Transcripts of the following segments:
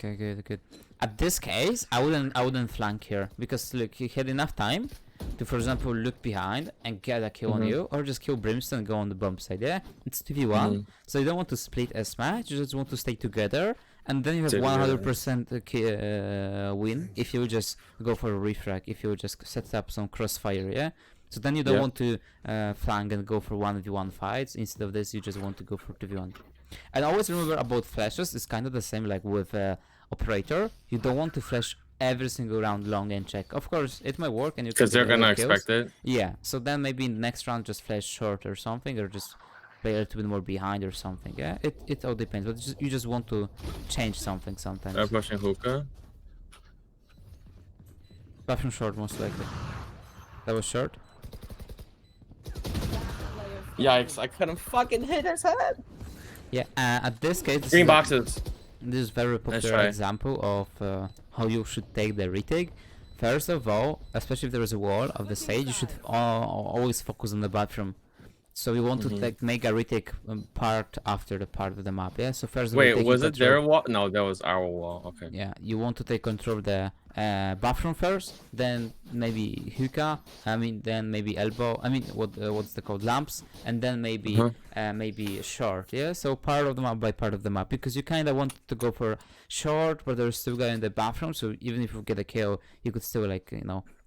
Okay, good. At this case, I wouldn't flank here because look, he had enough time to, for example, look behind and get a kill on you, or just kill Brimstone and go on the bomb side. Yeah, it's 2v1, so you don't want to split as much. You just want to stay together, and then you have 100% win if you just go for a refrag. If you just set up some crossfire. Yeah. So then you don't want to flank and go for 1v1 fights. Instead of this, you just want to go for 2v1. And always remember about flashes, it's kind of the same like with operator. You don't want to flash every single round long and check. Of course, it might work and you because they're gonna expect it. Yeah, so then maybe in the next round just flash short or something, or just play a little bit more behind or something. Yeah, it all depends, but you just want to change something sometimes. They're pushing hookah. Bathroom short most likely. That was short. Yikes! I couldn't fucking hit his head. Yeah, at this case, Green boxes. This is very popular example of how you should take the retake. First of all, especially if there is a wall of the stage, you should always focus on the bathroom. So you want to make a retake part after the part of the map. Yeah. So first. Wait, was it their wall? No, that was our wall. Okay. Yeah, you want to take control of the bathroom first, then maybe hookah. I mean, then maybe elbow. I mean, what's the called lamps, and then maybe maybe short. Yeah. So part of the map by part of the map, because you kind of want to go for short, but there's still guy in the bathroom. So even if you get a kill, you could still like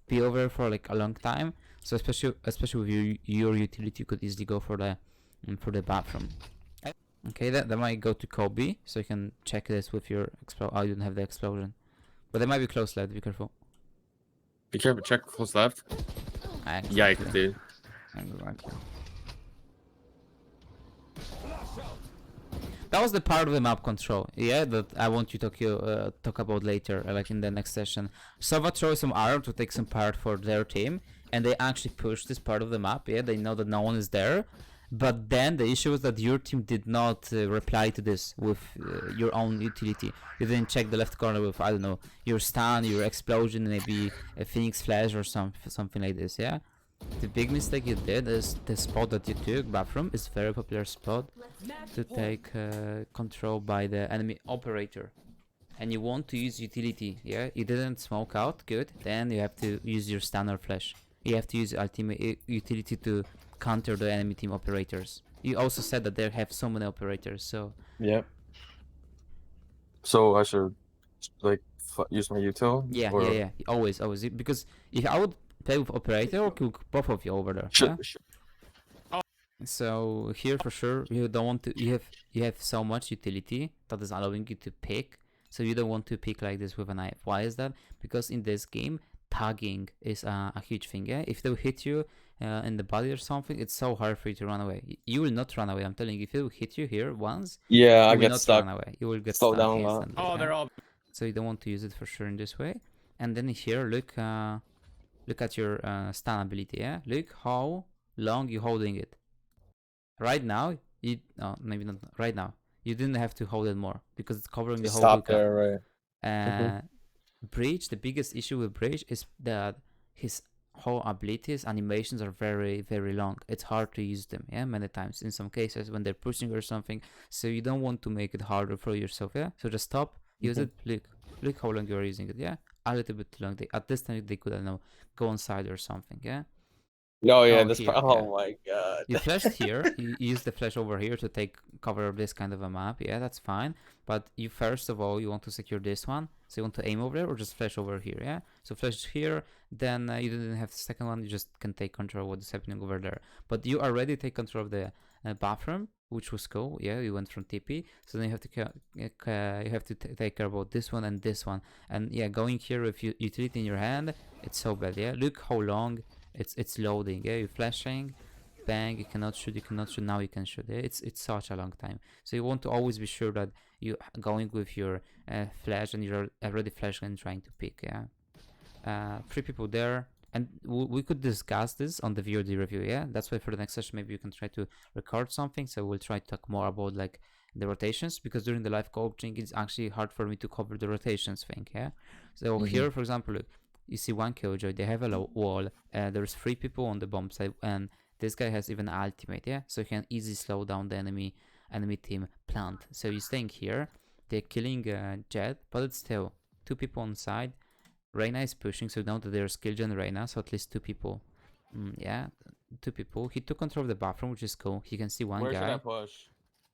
be over for like a long time. So especially with your utility, you could easily go for the bathroom. Okay, that might go to Kobe, so you can check this with your explosion. Oh, you don't have the explosion, but they might be close left. Be careful. Be careful. Check close left. Yikes, dude. That was the part of the map control, yeah, that I want you to talk about later, like in the next session. Sova throws some arrow to take some part for their team, and they actually push this part of the map, yeah, they know that no one is there, but then the issue is that your team did not reply to this with your own utility. You didn't check the left corner with, I don't know, your stun, your explosion, maybe a Phoenix Flash or something like this, yeah? The big mistake you did is the spot that you took, bathroom, is very popular spot to take control by the enemy operator. And you want to use utility, yeah? You didn't smoke out, good. Then you have to use your stun or flash. You have to use ultimate utility to counter the enemy team operators. You also said that they have so many operators, so... Yeah. So I should, like, use my util? Yeah. Always. Because if I would play with operator, or kill both of you over there. Sure. So here for sure you don't want to. You have so much utility that is allowing you to pick. So you don't want to pick like this with a knife. Why is that? Because in this game, tagging is a huge thing. Yeah, if they hit you in the body or something, it's so hard for you to run away. You will not run away. I'm telling you, if they hit you here once, I will get not stuck. run away. You will get Slow stuck down. instantly. Oh, they're all. So you don't want to use it for sure in this way. And then here, look at your stun ability. Yeah, look how long you're holding it. Right now, maybe not right now. You didn't have to hold it more because it's covering the whole. Stop there, right? Breach. The biggest issue with Breach is that his whole abilities, animations are very, very long. It's hard to use them. Yeah, many times in some cases when they're pushing or something. So you don't want to make it harder for yourself. Yeah. So just stop. Use it. Look how long you're using it. Yeah. A little bit too long. At this time they could, I don't know, go on side or something. Yeah. No, yeah, my god. You flashed here, you use the flash over here to take cover of this kind of a map, yeah, that's fine. But you first of all, you want to secure this one, so you want to aim over there or just flash over here, yeah? So flash here, then you didn't have the second one, you just can take control of what's happening over there. But you already take control of the bathroom, which was cool, yeah, you went from TP, so then you have to take care about this one and this one. And yeah, going here with utility in your hand, it's so bad, yeah? Look how long it's loading, yeah, you're flashing, bang, you cannot shoot, now you can shoot, yeah? It's such a long time. So you want to always be sure that you're going with your flash and you're already flashing and trying to pick, yeah? 3 people there, and we could discuss this on the VOD review, yeah? That's why for the next session maybe you can try to record something, so we'll try to talk more about like the rotations, because during the live coaching it's actually hard for me to cover the rotations thing, yeah? So here, for example, look, you see one killjoy, they have a low wall, there's 3 people on the bomb side, and this guy has even ultimate, yeah? So he can easily slow down the enemy team plant. So you're staying here, they're killing Jet, but it's still 2 people on side. Reyna is pushing, so now that they're skill gen Reyna, so at least 2 people. Yeah, 2 people. He took control of the bathroom, which is cool. He can see one Where guy. should I push?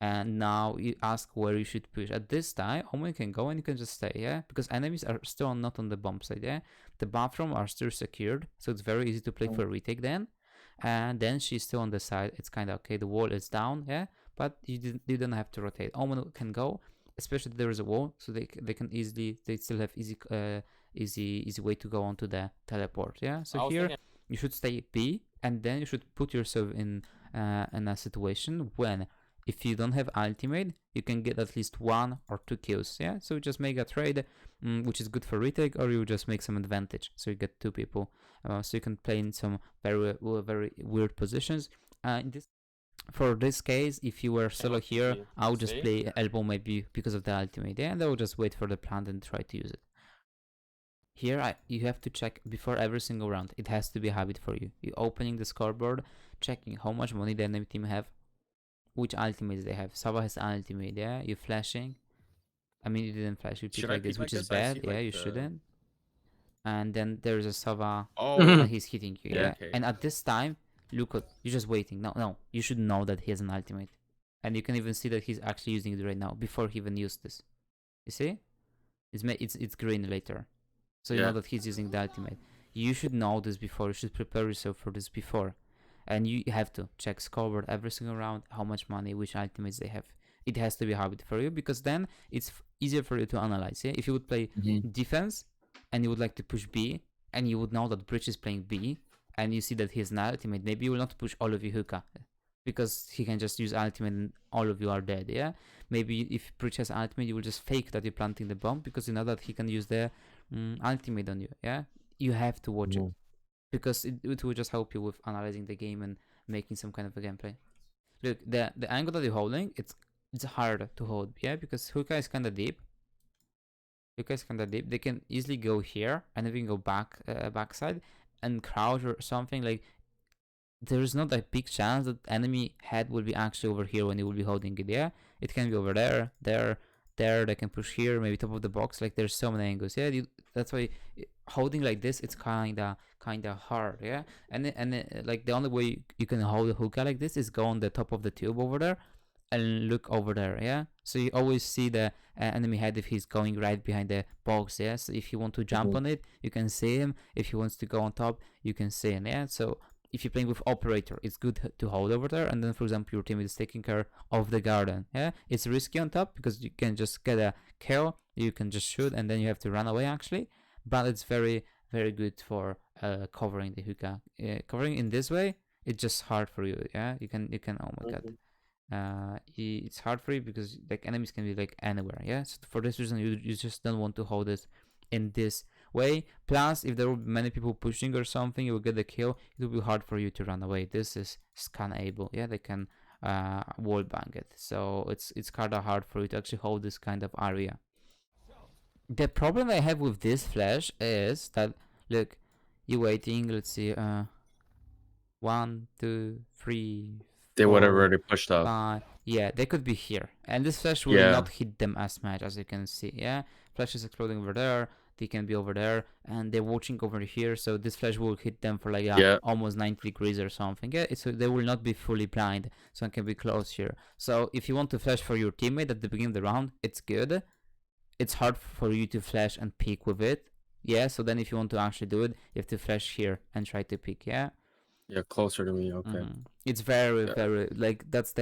And now you ask where you should push. At this time, Omen can go and you can just stay, yeah? Because enemies are still not on the bomb side, yeah? The bathroom are still secured, so it's very easy to play for retake then. And then she's still on the side. It's kind of okay. The wall is down, yeah? But you don't have to rotate. Omen can go, especially if there is a wall, so they can easily, they still have easy way to go onto the teleport, yeah? So here you should stay B, and then you should put yourself in a situation when, if you don't have ultimate, you can get at least 1 or 2 kills, yeah? So just make a trade, which is good for retake, or you just make some advantage, so you get 2 people. So you can play in some very weird positions. For this case, if you were solo here, I would just play elbow maybe because of the ultimate, yeah? And I will just wait for the plant and try to use it. Here, you have to check before every single round. It has to be a habit for you. You're opening the scoreboard, checking how much money the enemy team have, which ultimates they have. Sava has ultimate, yeah? You're flashing. I mean, you didn't flash, you pick like this, which is bad, yeah? You shouldn't. And then there's a Sava, and he's hitting you, yeah? Okay. And at this time, look at, you're just waiting. No, you should know that he has an ultimate. And you can even see that he's actually using it right now, before he even used this. You see? It's green later. So you know that he's using the ultimate. You should know this before, you should prepare yourself for this before. And you have to check scoreboard every single round, how much money, which ultimates they have. It has to be a habit for you, because then it's easier for you to analyze, yeah? If you would play defense, and you would like to push B, and you would know that Bridge is playing B, and you see that he has an ultimate, maybe you will not push all of you hookah, because he can just use ultimate and all of you are dead, yeah? Maybe if Bridge has ultimate, you will just fake that you're planting the bomb, because you know that he can use the ultimate on you, yeah? You have to watch it, because it will just help you with analyzing the game and making some kind of a gameplay. Look, the angle that you're holding, it's hard to hold, yeah? Because hookah is kind of deep. They can easily go here, and then go backside and crouch or something. Like, there's not a big chance that enemy head will be actually over here when you will be holding it, yeah? It can be over there, they can push here, maybe top of the box. Like, there's so many angles, yeah? That's why holding like this, it's kinda hard, yeah? And like, the only way you can hold a hookah like this is go on the top of the tube over there and look over there, yeah? So you always see the enemy head if he's going right behind the box, yeah? So if you want to jump on it, you can see him. If he wants to go on top, you can see him, yeah? So if you're playing with operator, it's good to hold over there, and then, for example, your teammate is taking care of the garden, yeah? It's risky on top, because you can just get a kill, you can just shoot, and then you have to run away, actually. But it's very good for covering the hookah. Covering in this way, it's just hard for you, yeah? You can, oh my god. It's hard for you, because like, enemies can be like anywhere, yeah? So for this reason, you just don't want to hold it in this way. Plus, if there will be many people pushing or something, you will get the kill, it will be hard for you to run away. This is scan-able, yeah? They can wall bang it, so it's kind of hard for you to actually hold this kind of area. The problem I have with this flash is that, look, you're waiting, let's see, 1, 2, 3, they would have already pushed up. Yeah, they could be here, and this flash will not hit them as much, as you can see, yeah? Flash is exploding over there, they can be over there, and they're watching over here, so this flash will hit them for like almost 90 degrees or something, yeah? So they will not be fully blind, so it can be close here. So if you want to flash for your teammate at the beginning of the round, it's good. It's hard for you to flash and peek with it, yeah? So then if you want to actually do it, you have to flash here and try to peek, yeah? Yeah, closer to me, okay. It's very like, that's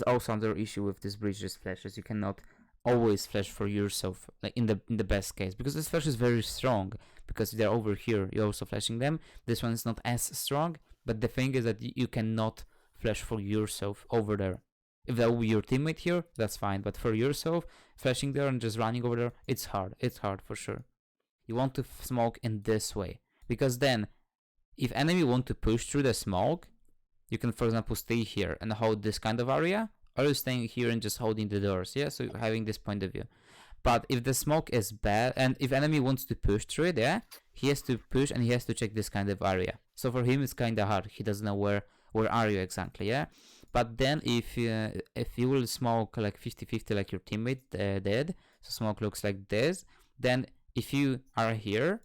also another issue with this bridges flashes. You cannot always flash for yourself, like in the best case, because this flash is very strong, because they're over here, you're also flashing them. This one is not as strong, but the thing is that you cannot flash for yourself over there. If that will be your teammate here, that's fine, but for yourself, flashing there and just running over there, it's hard for sure. You want to smoke in this way, because then if enemy want to push through the smoke, you can, for example, stay here and hold this kind of area, or you're staying here and just holding the doors, yeah? So having this point of view. But if the smoke is bad, and if enemy wants to push through it, yeah, he has to push and he has to check this kind of area. So for him, it's kind of hard. He doesn't know where are you exactly, yeah? But then if you will smoke like 50-50 like your teammate dead, So smoke looks like this. Then if you are here,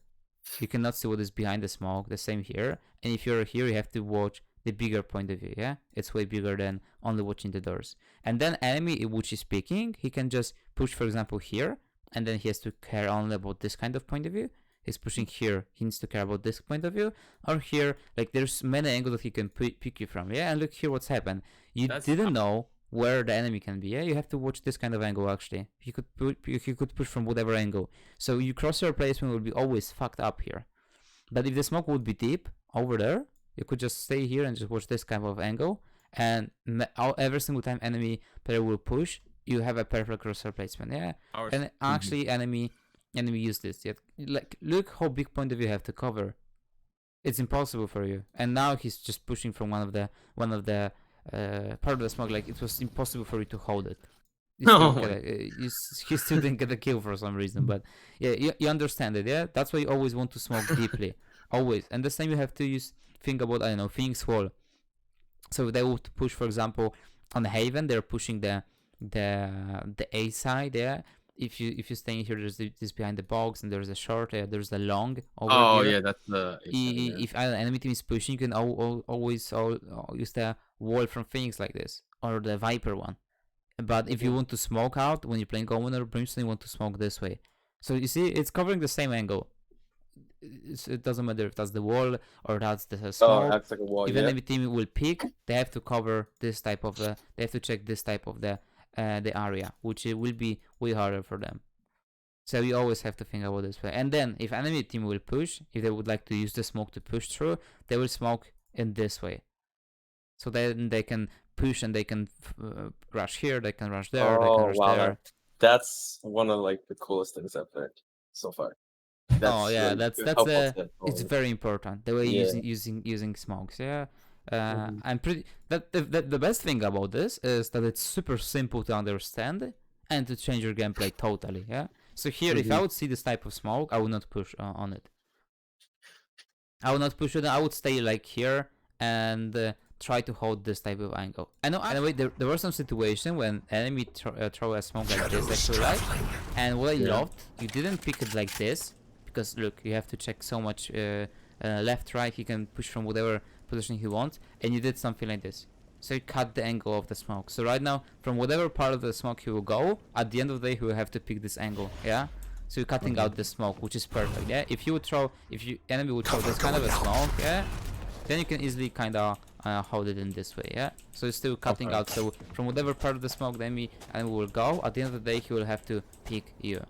you cannot see what is behind the smoke. The same here. And if you're here, you have to watch the bigger point of view. Yeah, it's way bigger than only watching the doors. And then enemy which is picking, he can just push, for example, here, and then he has to care only about this kind of point of view. He's pushing here, he needs to care about this point of view, or here, like there's many angles that he can pick you from. Yeah, and look here what's happened. You didn't know where the enemy can be. Yeah, you have to watch this kind of angle actually. You could push from whatever angle. So your crosshair placement will be always fucked up here. But if the smoke would be deep over there, you could just stay here and just watch this kind of angle, and every single time enemy player will push, you have a perfect crosshair placement. Yeah, and actually enemy use this. Yet, like, look how big point of view you have to cover. It's impossible for you. And now he's just pushing from one of the part of the smoke. Like, it was impossible for you to hold it. He still didn't get a kill for some reason. But yeah, you understand it. Yeah, that's why you always want to smoke deeply, always. And the same you have to think about, I don't know, Phoenix Wall. So they would push, for example, on Haven, they're pushing the A side. Yeah, if you stay here, there's this behind the box, and there's a short, there's the long over here. Yeah, that's the. If an enemy team is pushing, you can always use the wall from Phoenix like this, or the Viper one. But if you want to smoke out when you're playing Omen or Brimstone, you want to smoke this way. So you see, it's covering the same angle. It doesn't matter if that's the wall or that's the smoke. That's like a wall. If enemy team will pick, they have to cover this type of they have to check this type of the area, which it will be way harder for them. So you always have to think about this way. And then if enemy team will push, if they would like to use the smoke to push through, they will smoke in this way. So then they can push and they can rush here, they can rush there, they can rush there. That's one of like the coolest things I've heard so far. It's very important the way using smokes. Yeah, I'm pretty. The best thing about this is that it's super simple to understand and to change your gameplay totally. Yeah. So here, if I would see this type of smoke, I would not push on it. I would not push it. I would stay like here and try to hold this type of angle. I know. Anyway, there were some situations when enemy throw a smoke like this, actually, right? And what I loved, you didn't pick it like this. Because look, you have to check so much left, right. He can push from whatever position he wants, and you did something like this. So you cut the angle of the smoke. So right now, from whatever part of the smoke he will go, at the end of the day, he will have to pick this angle. Yeah. So you're cutting out the smoke, which is perfect. Yeah. If enemy would throw this kind of a smoke, yeah, then you can easily kind of hold it in this way. Yeah. So it's still cutting out. So from whatever part of the smoke the enemy will go, at the end of the day, he will have to pick you.